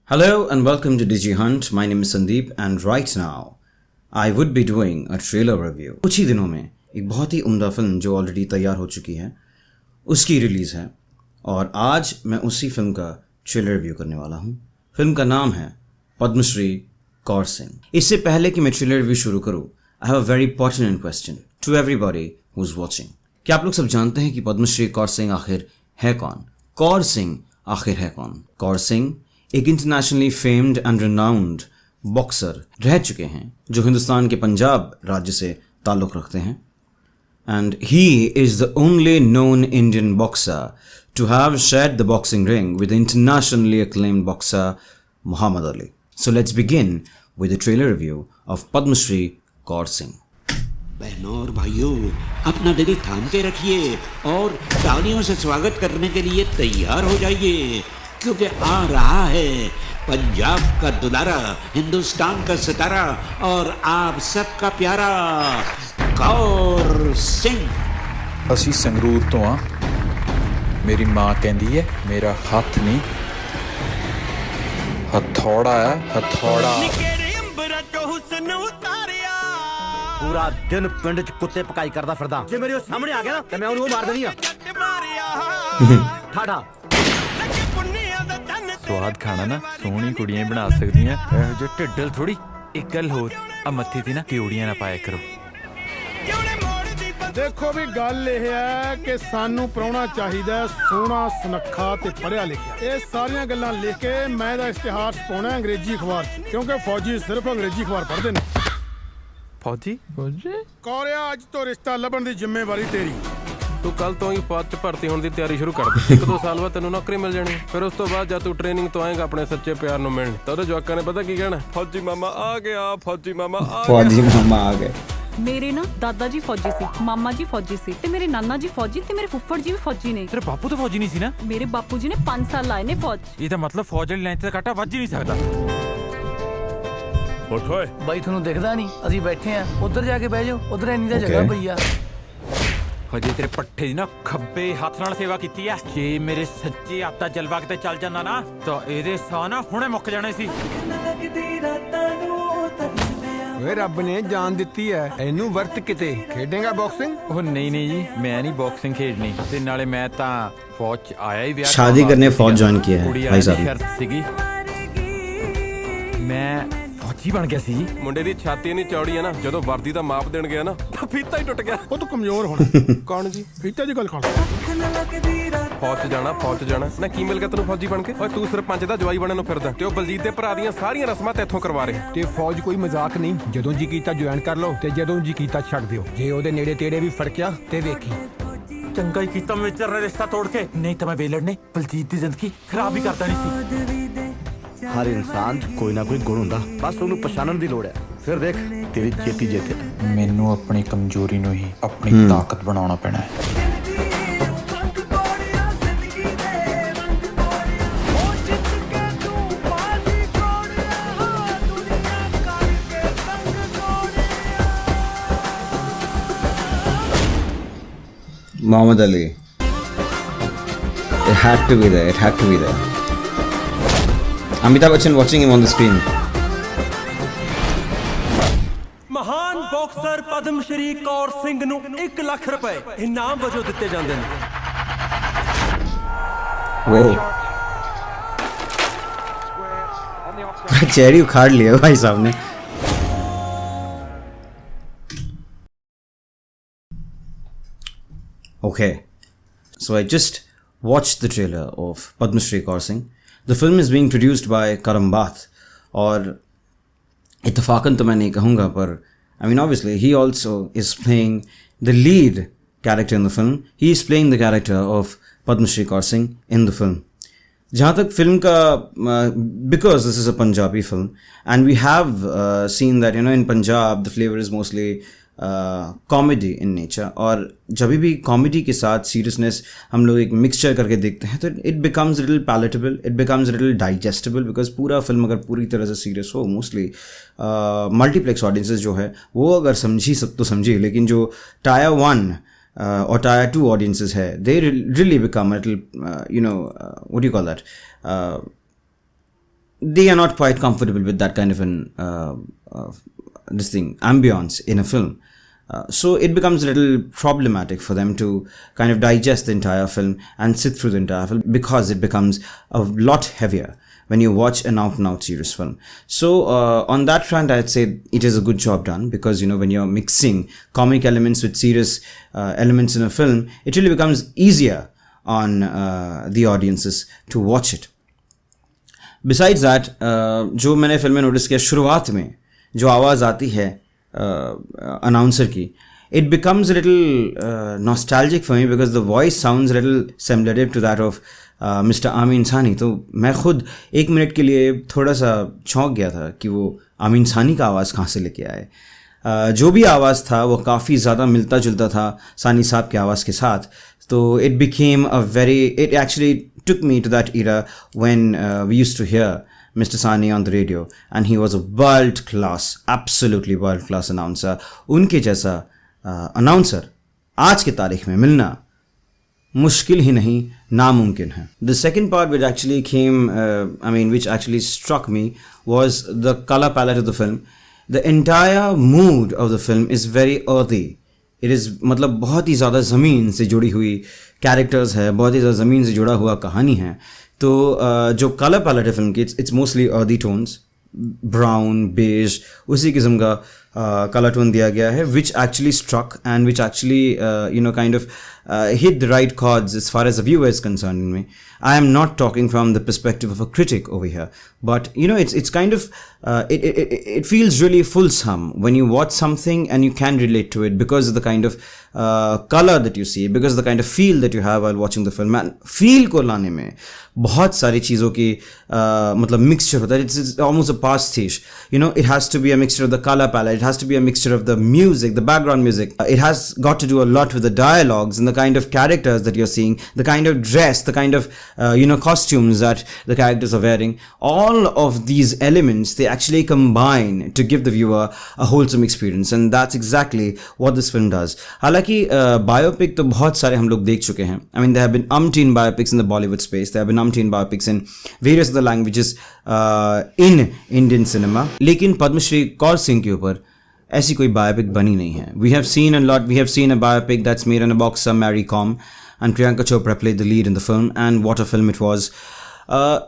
Hello and welcome to Digi Hunt. My name is Sandeep and right now I would be doing a trailer review. कुछ ही दिनों में एक बहुत ही उम्दा film जो ऑलरेडी तैयार हो चुकी है उसकी रिलीज़ है और आज मैं उसी फिल्म का ट्रेलर रिव्यू करने वाला हूँ। फिल्म का नाम है पद्मश्री कौर सिंह। इससे पहले कि मैं ट्रेलर रिव्यू शुरू करूँ, I have a very pertinent question to everybody who is watching. क्या आप लोग सब जानते हैं कि पद्मश्री कौर सिंह आखिर है कौन? कौर सिंह आखिर है कौन? कौर सिंह एक internationally famed and renowned boxer रह चुके हैं जो हिंदुस्तान के पंजाब राज्य से ताल्लुक़ रखते हैं and he is the only known Indian boxer to have shared the boxing ring with internationally acclaimed boxer Muhammad Ali. So let's begin with the trailer review of Padmashri Kaur Singh. बहनों और भाइयों, अपना दिल थाम के रखिए और तालियों से स्वागत करने के लिए तैयार हो जाइए, क्योंकि आ रहा है पंजाब का दुलारा, हिंदुस्तान का सितारा और आप सबका प्यारा कौर सिंह। ਅਸੀਂ ਸੰਗਰੂਰ ਤੋਂ ਆ। ਮੇਰੀ ਮਾਂ ਕਹਿੰਦੀ ਹੈ ਮੇਰਾ ਹੱਥ ਨਹੀਂ ਹਥੌੜਾ ਹੈ, ਹਥੌੜਾ। ਪੂਰਾ ਦਿਨ ਪਿੰਡ 'ਚ ਕੁੱਤੇ ਪਕਾਈ ਕਰਦਾ ਫਿਰਦਾ। ਜੇ ਮੇਰੇ ਸਾਹਮਣੇ ਆ ਗਿਆ ਨਾ ਤੇ ਮੈਂ ਉਹਨੂੰ ਮਾਰ ਦੇਣੀ ਆ। ਠਾਠਾ ਸਵਾਦ ਖਾਣਾ ਨਾ ਸੋਹਣੀ ਕੁੜੀਆਂ ਹੀ ਬਣਾ ਸਕਦੀਆਂ, ਇਹੋ ਜਿਹੇ ਢਿੱਡਲ ਥੋੜੀ। ਇੱਕ ਗੱਲ ਹੋਰ, ਆ ਮੱਥੇ ਤੇ ਨਾ ਕਿਉੜੀਆਂ ਨਾ ਪਾਇਆ ਕਰੋ। ਦੇਖੋ ਵੀ ਗੱਲ ਇਹ ਹੈ ਕਿ ਸਾਨੂੰ ਪ੍ਰਾਹੁਣਾ ਚਾਹੀਦਾ ਸੋਹਣਾ ਸੁਨੱਖਾ ਤੇ ਪੜ੍ਹਿਆ ਲਿਖਿਆ। ਇਹ ਸਾਰੀਆਂ ਗੱਲਾਂ ਲਿਖ ਕੇ ਮੈਂ ਇਹਦਾ ਇਸ਼ਤਿਹਾਰ ਪਾਉਣਾ ਅੰਗਰੇਜ਼ੀ ਅਖਬਾਰ 'ਚ, ਕਿਉਂਕਿ ਫੌਜੀ ਸਿਰਫ ਅੰਗਰੇਜ਼ੀ ਅਖਬਾਰ ਪੜ੍ਹਦੇ ਨੇ। ਫੌਜੀ ਕੌਰਿਆ, ਅੱਜ ਤੋਂ ਰਿਸ਼ਤਾ ਲੱਭਣ ਦੀ ਜ਼ਿੰਮੇਵਾਰੀ ਤੇਰੀ। ਤੂੰ ਕੱਲ ਤੋਂ ਹੀ ਫੌਜ 'ਚ ਭਰਤੀ ਹੋਣ ਦੀ ਤਿਆਰੀ ਸ਼ੁਰੂ ਕਰ ਦੇ। 1-2 ਸਾਲ ਬਾਅਦ ਤੈਨੂੰ ਨੌਕਰੀ ਮਿਲ ਜਾਣੀ। ਫਿਰ ਉਸ ਤੋਂ ਬਾਅਦ ਜਦ ਤੂੰ ਟ੍ਰੇਨਿੰਗ ਤੋਂ ਆਏਗਾ ਆਪਣੇ ਸੱਚੇ ਪਿਆਰ ਨੂੰ ਮਿਲਣ, ਤਾਂ ਉਹਦੇ ਜਵਾਕਾਂ ਨੇ ਪਤਾ ਕੀ ਕਹਿਣਾ? ਫੌਜੀ ਮਾਮਾ ਆ ਗਿਆ, ਫੌਜੀ ਮਾਮਾ ਆ ਗਿਆ। फौजी मामा आ गए। ਮੇਰੇ ਨਾ ਦਾਦਾ ਜੀ ਫੌਜੀ ਸੀ, ਮਾਮਾ ਜੀ ਫੌਜੀ ਸੀ ਤੇ ਮੇਰੇ ਨਾਨਾ ਜੀ ਫੌਜੀ ਤੇ ਮੇਰੇ ਫੁੱਫੜ ਜੀ ਵੀ ਫੌਜੀ ਨੇ। ਤੇਰੇ ਬਾਪੂ ਤਾਂ ਫੌਜੀ ਨਹੀਂ ਸੀ ਨਾ? ਮੇਰੇ ਬਾਪੂ ਜੀ ਨੇ 5 ਸਾਲ ਲਾਏ ਨੇ ਫੌਜ। ਇਹਦਾ ਮਤਲਬ ਫੌਜ ਵਾਲੀ ਲਾਈਨ ਤੇ ਕਾਟਾ ਵੱਜ ਹੀ ਨਹੀਂ ਸਕਦਾ। ਉੱਠ ਓਏ, ਬਾਈ ਤੁਹਾਨੂੰ ਦਿਖਦਾ ਨਹੀਂ, ਅਸੀਂ ਬੈਠੇ ਆ। ਉੱਧਰ ਜਾ ਕੇ ਬਹਿ ਜਾਓ, ਉੱਧਰ ਇੰਨੀ ਦਾ ਜਗ੍ਹਾ ਪਈ ਆ। ਹਜੇ ਤੇਰੇ ਪੱਠੇ ਦੀ ਨਾ ਖੱਬੇ ਹੱਥ ਨਾਲ ਸੇਵਾ ਕੀਤੀ ਆ। ਜੇ ਮੇਰੇ ਸੱਚੇ ਹੱਥ ਦਾ ਜਲਵਾ ਕਿਤੇ ਚੱਲ ਜਾਂਦਾ ਨਾ ਤਾਂ ਇਹਦੇ ਸਾਹ ਨਾ ਹੁਣੇ ਮੁੱਕ ਜਾਣੇ ਸੀ। ਓਏ ਰੱਬ ਨੇ ਜਾਨ ਦਿੱਤੀ ਹੈ, ਇਹਨੂੰ ਵਰਤ ਕਿਤੇ। ਖੇਡੇਗਾ ਬਾਕਸਿੰਗ? ਉਹ ਨਹੀਂ ਜੀ, ਮੈਂ ਨਹੀਂ ਬਾਕਸਿੰਗ ਖੇਡਣੀ। ਤੇ ਨਾਲੇ ਮੈਂ ਤਾਂ ਫੌਜ 'ਚ ਆਇਆ ਹੀ ਵਿਆਹ शादी करने फौज ज्वाइन किया है भाई साहब। ਸ਼ਰਤ ਸੀਗੀ ਮੈਂ ਫੌਜੀ ਬਣ ਗਿਆ ਸੀ। ਮੁੰਡੇ ਦੀ ਛਾਤੀ ਨਹੀਂ ਚੌੜੀ ਹੈ ਨਾ, ਜਦੋਂ ਵਰਦੀ ਦਾ ਮਾਪ ਦੇਣ ਗਿਆ ਨਾ ਤਾਂ ਫੀਤਾ ਹੀ ਟੁੱਟ ਗਿਆ। ਉਹ ਤੂੰ ਕਮਜ਼ੋਰ ਹੋਣਾ। ਕੌਣ ਜੀ? ਫੀਤਾ ਦੀ ਗੱਲ ਕਰ। ਫੌਜ 'ਚ ਜਾਣਾ, ਫੌਜ 'ਚ ਜਾਣਾ ਨਾ। ਕੀ ਮਿਲ ਗਿਆ ਤੈਨੂੰ ਫੌਜੀ ਬਣ ਕੇ? ਓਏ ਤੂੰ ਸਰਪੰਚ ਦਾ ਜਵਾਈ ਬਣਨ ਨੂੰ ਫਿਰਦਾ ਤੇ ਉਹ ਬਲਜੀਤ ਦੇ ਭਰਾ ਦੀਆਂ ਸਾਰੀਆਂ ਰਸਮਾਂ ਤੇ ਇੱਥੋਂ ਕਰਵਾ ਰਹੇ। ਤੇ ਫੌਜ ਕੋਈ ਮਜ਼ਾਕ ਨਹੀਂ, ਜਦੋਂ ਜੀ ਕੀਤਾ ਜੁਆਇਨ ਕਰ ਲਓ ਤੇ ਜਦੋਂ ਜੀ ਕੀਤਾ ਛੱਡ ਦਿਓ। ਜੇ ਉਹਦੇ ਨੇੜੇ ਤੇੜੇ ਵੀ ਫੜਕਿਆ ਤੇ ਵੇਖੀ। ਚੰਗਾ ਹੀ ਕੀਤਾ ਮੈਂ ਤੇਰਾ ਰਿਸ਼ਤਾ ਤੋੜ ਕੇ, ਨਹੀਂ ਤਾਂ ਮੈਂ ਵੇਲੜ ਨੇ ਬਲਜੀਤ ਦੀ ਜ਼ਿੰਦਗੀ ਖਰਾਬ ਹੀ ਕਰਦਾ ਨਹੀਂ ਸੀ। ਹਰ ਇਨਸਾਨ 'ਚ ਕੋਈ ਨਾ ਕੋਈ ਗੁਣ ਹੁੰਦਾ, ਬਸ ਉਹਨੂੰ ਪਛਾਣਨ ਦੀ ਲੋੜ ਹੈ। ਫਿਰ ਦੇਖ ਤੇਰੀ ਜੇਤੀ ਜੇਤੇ। ਮੈਨੂੰ ਆਪਣੀ ਕਮਜ਼ੋਰੀ ਨੂੰ ਹੀ ਆਪਣੀ ਤਾਕਤ ਬਣਾਉਣਾ ਪੈਣਾ ਹੈ। Mohammed Ali. It had to be there. It had to be there. Amitabh Bachchan watching him on the screen. ਮਹਾਨ ਬਾਕਸਰ ਪਦਮਸ਼੍ਰੀ ਕੌਰ ਸਿੰਘ ਨੂੰ 1 ਲੱਖ ਰੁਪਏ ਇਨਾਮ ਵਜੋਂ ਦਿੱਤੇ ਜਾਂਦੇ ਨੇ। Whoa. चेहरी उखाड़ लिया भाई साहब ने। Okay, so I just watched the trailer of Padmashri Kaur Singh. The film is being produced by Karam Batth, और इत्तफाकन तो मैं नहीं कहूँगा, पर I mean obviously he also is playing the lead character in the film. He is playing the character of Padmashri Kaur Singh in the film. जहाँ तक film का, because this is a Punjabi film and we have seen that in Punjab the flavor is mostly comedy in nature, और जब भी comedy के साथ seriousness हम लोग एक मिक्सचर करके देखते हैं तो it becomes little palatable, it becomes little digestible, because पूरा फिल्म अगर पूरी तरह से सीरियस हो, मोस्टली मल्टीप्लेक्स ऑडियंसेस जो है वो अगर समझी सब तो समझी, लेकिन जो tyre 1 or tier 2 audiences hai, they really become a little, what do you call that? they are not quite comfortable with that kind of an ambience in a film. So it becomes a little problematic for them to kind of digest the entire film and sit through the entire film, because it becomes a lot heavier when you watch an out-and-out serious film. So on that front, I'd say it is a good job done, because, you know, when you're mixing comic elements with serious elements in a film, it really becomes easier on the audiences to watch it. Besides that, जो मैंने film में notice किया, शुरुआत में जो आवाज़ आती है अनाउंसर की, it becomes a little nostalgic for me, because the voice sounds a little similar to that of mister आमीन सानी. तो मैं खुद 1 मिनट के लिए थोड़ा सा चौंक गया था कि वो आमीन सानी का आवाज़ कहाँ से लेके आए. जो भी आवाज़ था वो काफ़ी ज़्यादा मिलता जुलता था सानी साहब के आवाज़ के साथ. तो it actually took me to that era when we used to hear Mr. Sani on the radio, and he was a absolutely world class announcer. उनके जैसा announcer आज के तारीख में मिलना मुश्किल ही नहीं, नामुमकिन है. The second part which actually which actually struck me was the color palette of the film. The entire mood of the film is very earthy. It is मतलब बहुत ही ज़्यादा ज़मीन से जुड़ी हुई कैरेक्टर्स है, बहुत ही ज़्यादा ज़मीन से जुड़ा हुआ कहानी है. तो जो कलर पैलेट है फिल्म की, it's mostly earthy tones, brown, beige, उसी किस्म का कलर टोन दिया गया है, which actually struck and which actually kind of hit the right chords as far as the viewer is concerned in me. I am not talking from the perspective of a critic over here, but it's kind of it feels really fulsome when you watch something and you can relate to it because of the kind of color that you see, because of the kind of feel that you have while watching the film. And feel को लाने में बहुत सारी चीज़ों की मतलब mixture होता है. It's almost a pastiche. It has to be a mixture of the color palette. It has to be a mixture of the music, the background music. It has got to do a lot with the dialogues and the kind of characters that you're seeing, the kind of dress, the kind of costumes that the characters are wearing. All of these elements, they actually combine to give the viewer a wholesome experience, and that's exactly what this film does. हालांकि biopic तो बहुत सारे हम लोग देख चुके हैं. I mean, there have been umpteen biopics in the Bollywood space. There have been umpteen biopics in various other languages in Indian cinema. लेकिन पद्मश्री कौर सिंह के ऊपर ऐसी कोई biopic बनी नहीं है. We have seen a biopic that's made on a boxer, Mary Kom, and Priyanka Chopra played the lead in the film, and what a film it was.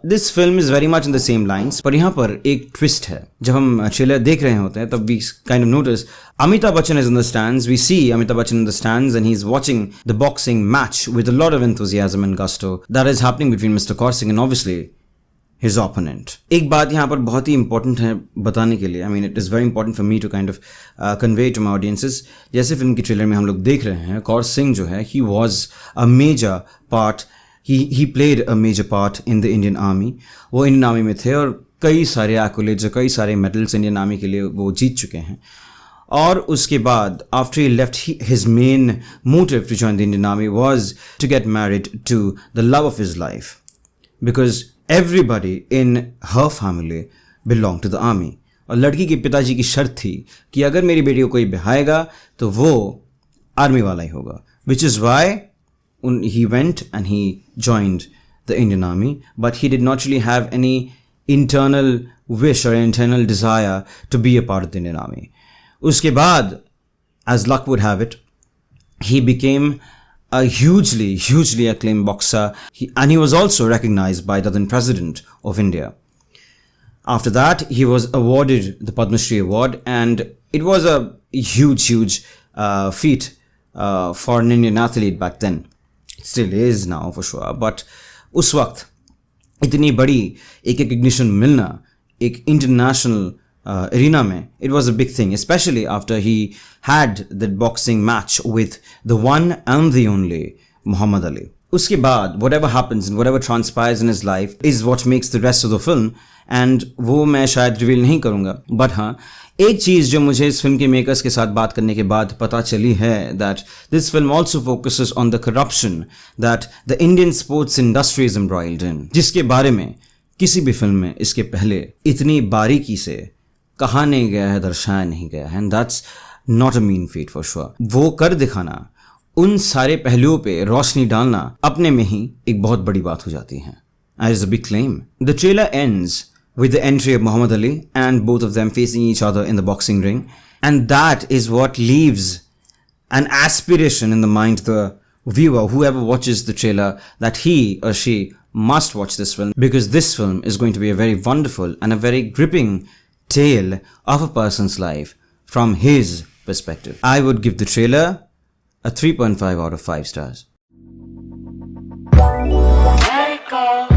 This film is very much in the same lines, पर यहाँ पर एक twist है. जब हम trailer देख रहे होते हैं तब we kind of notice Amitabh Bachchan is in the stands. We see Amitabh Bachchan in the stands and he's watching the boxing match with a lot of enthusiasm and gusto that is happening between Mr. Kaur Singh and obviously his opponent. एक बात यहाँ पर बहुत ही important है बताने के लिए. I mean, it is very important for me to kind of convey to my audiences. जैसे फिल्म की ट्रेलर में हम लोग देख रहे हैं, कौर सिंह जो है, he was a major part. He played a major part in the Indian Army. वो Indian Army में थे और कई सारे accolades, कई सारे medals Indian Army के लिए वो जीत चुके हैं. और उसके बाद after he left, his main motive to join the Indian Army was to get married to the love of his life, because everybody in her family belonged to the army. और लड़की के पिताजी की शर्त थी कि अगर मेरी बेटी को कोई बिहाएगा तो वो आर्मी वाला ही होगा, which is why he went and he joined the Indian Army, but he did not really have any internal wish or internal desire to be a part of the Indian Army. उसके बाद, as luck would have it, he became a hugely acclaimed boxer, and he was also recognized by the then President of India. After that, he was awarded the Padmashri Award, and it was a huge feat for an Indian athlete back then. It still is now for sure, but उस वक्त इतनी बड़ी एक recognition मिलना एक international arena में, it was a big thing, especially after he had that boxing match with the one and the only Mohammed Ali. उसके बाद whatever happens and whatever transpires in his life is what makes the rest of the film, and वो मैं शायद reveal नहीं करूँगा. But हाँ, एक चीज़ जो मुझे इस फिल्म के मेकर्स के साथ बात करने के बाद पता चली है, that this film also focuses on the corruption that the Indian sports industry is embroiled in, जिसके बारे में किसी भी फिल्म में इसके पहले इतनी बारीकी से कहा नहीं गया है, दर्शाया नहीं गया है, and that's not a mean feat for sure. वो कर दिखाना, उन सारे पहलुओं पे रोशनी डालना अपने में ही एक बहुत बड़ी बात हो जाती है. And it's a big claim. The trailer ends with the entry of Mohammed Ali and both of them facing each other in the boxing ring. And that is what leaves an aspiration in the mind of the viewer, whoever watches the trailer, that he or she must watch this film, because this film is going to be a very wonderful and a very gripping tale of a person's life from his perspective. I would give the trailer a 3.5 out of 5 stars. Let it go.